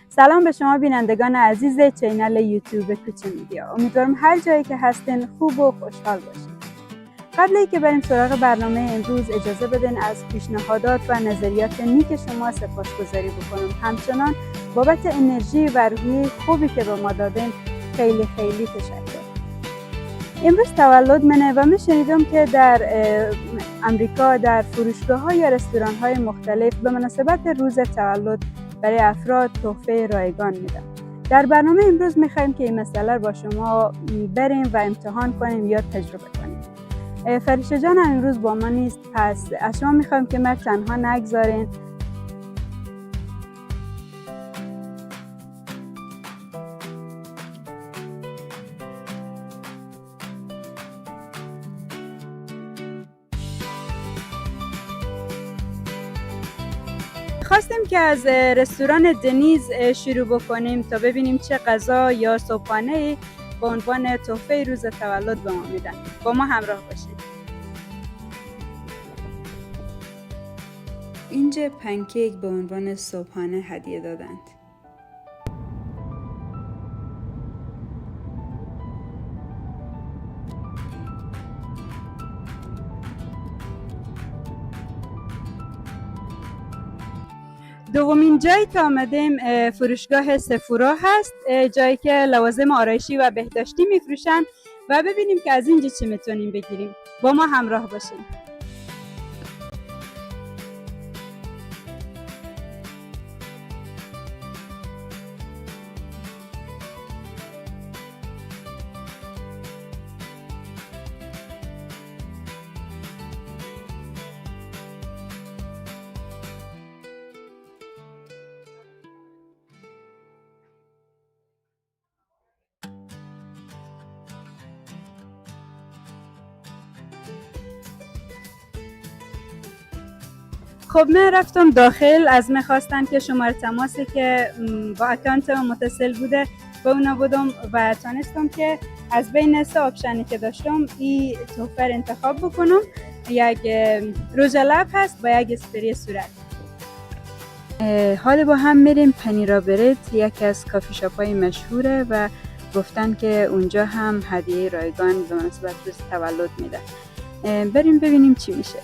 سلام به شما بینندگان عزیز چینل یوتیوب کوچه میدیا. امیدوارم هر جایی که هستین خوب و خوشحال باشین. قبل اینکه بریم سراغ برنامه امروز اجازه بدین از پیشنهادات و نظریات نیک شما سپاسگزاری بکنم. همچنان بابت انرژی و روحیه خوبی که به ما دادین خیلی خیلی تشکر. امروز تولد منه و من شنیدم که در امریکا در فروشگاه‌ها یا رستوران‌های مختلف به مناسبت روز تولد برای افراد تحفه رایگان میدن. در برنامه امروز میخوایم که این مسئله رو با شما بریم و امتحان کنیم یا تجربه کنیم. فرشته جان امروز با ما نیست، پس از شما میخوایم که من تنها نگذارین. خواستیم که از رستوران دنیز شروع بکنیم تا ببینیم چه غذا یا صبحانه‌ای به عنوان تحفه روز تولد به ما میدن. با ما همراه باشید. اینجا پنکیک به عنوان صبحانه هدیه دادند. دومین جایی که آمدیم فروشگاه سفورا هست، جایی که لوازم آرایشی و بهداشتی میفروشن و ببینیم که از اینجا چی میتونیم بگیریم. با ما همراه باشیم. خب من رفتم داخل، از من خواستن که شماره تماسی که با اکانت متصل بوده به اونا بودم و تانستم که از بین 3 آپشنی که داشتم این تحفه رو انتخاب بکنم. یک رژ لب هست با یک اسپری صورت. حالا با هم میریم پنیرا برد، یکی از کافی شاپ های مشهوره و گفتن که اونجا هم هدیه رایگان به مناسبت روز تولد میدن. بریم ببینیم چی میشه.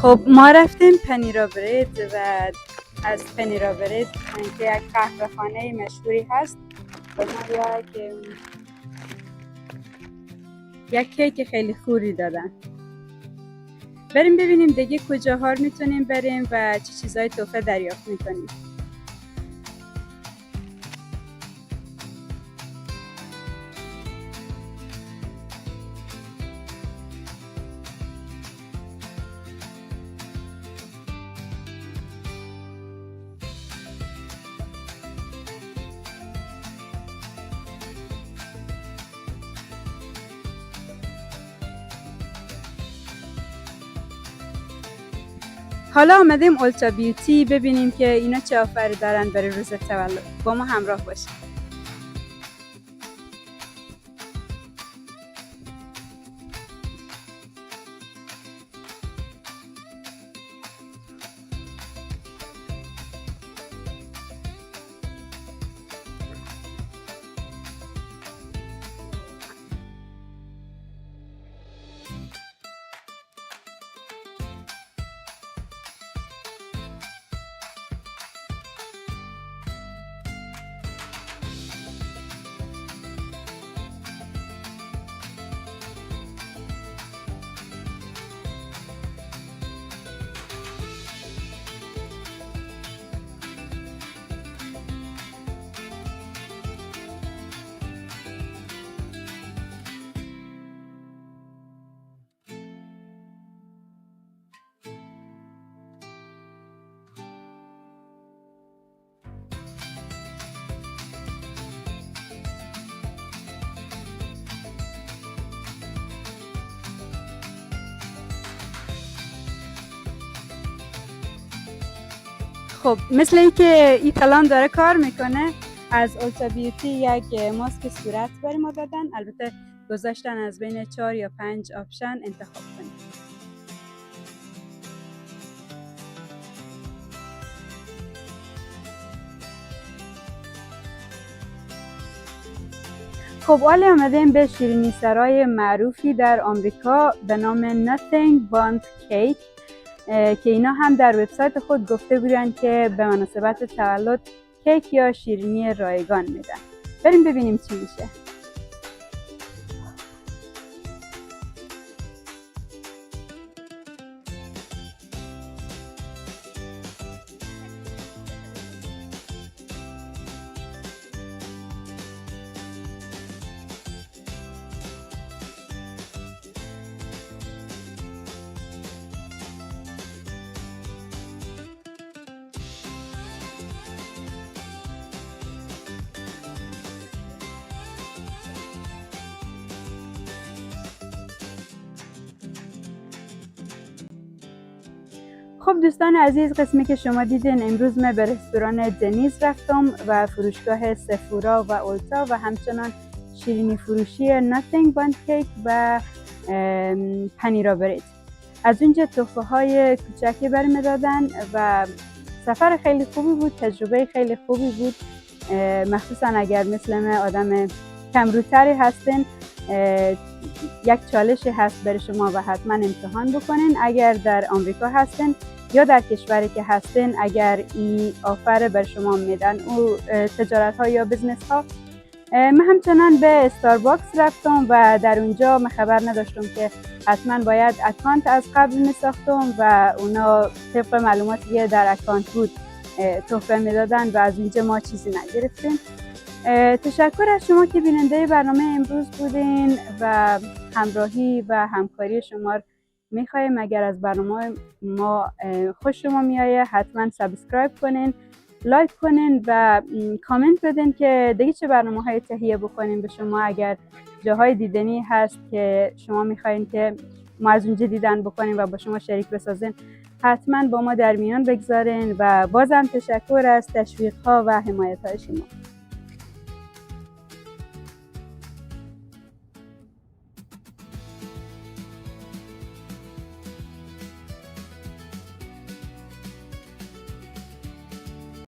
خب ما رفتیم پنیرا برد و از پنیرا برد که یک قهوه خانه مشهوری هست و ما یک کیک خیلی خوری دادن. بریم ببینیم دیگه کجاها میتونیم بریم و چه چیزای تحفه دریافت میکنیم. حالا آمدیم اولترا بیوتی ببینیم که اینا چه آفری دارن برای روز تولد. با ما همراه باشید. خب مثل اینکه این کلام داره کار میکنه، از اولترا بیوتی یک ماسک صورت برای ما دادن. البته گذاشتن از بین 4 یا 5 آپشن انتخاب کنیم. خب حالا آمدیم به شیرینی سرای معروفی در آمریکا به نام Nothing Bundt Cake که اینا هم در وبسایت خود گفته بودن که به مناسبت تولد کیک یا شیرینی رایگان میدن. بریم ببینیم چی میشه. خب دوستان عزیز، قسمی که شما دیدین امروز من به رستوران دنیز رفتم و فروشگاه سفورا و اولتا و همچنان شیرینی فروشی Nothing Bundt Cake و پنیرا برید. از اونجا تحفه های کوچکی برمی دادن و سفر خیلی خوبی بود، تجربه خیلی خوبی بود، مخصوصا اگر مثل من آدم کمروتری هستین. یک چالش هست برای شما و حتما امتحان بکنین اگر در آمریکا هستین یا در کشوری که هستین. اگر این آفر بر شما میدن او تجارت ها یا بزنس ها. من همچنان به استارباکس رفتم و در اونجا من خبر نداشتم که حتما باید اکانت از قبل می ساختم و اونا طبق معلوماتی که در اکانت بود تحفه میدادن و از اونجا ما چیزی نگرفتیم. تشکر از شما که بیننده برنامه امروز بودین و همراهی و همکاری شما میخوایم. اگر از برنامه ما خوش شما میایه حتما سابسکرایب کنین، لایک کنین و کامنت بدین که دیگه چه برنامه های تهیه بکنیم به شما. اگر جاهای دیدنی هست که شما میخواین که ما از اونجا دیدن بکنیم و با شما شریک بسازین حتما با ما در میان بگذارین و بازم تشکر از تشویق ها و حمایت های شما.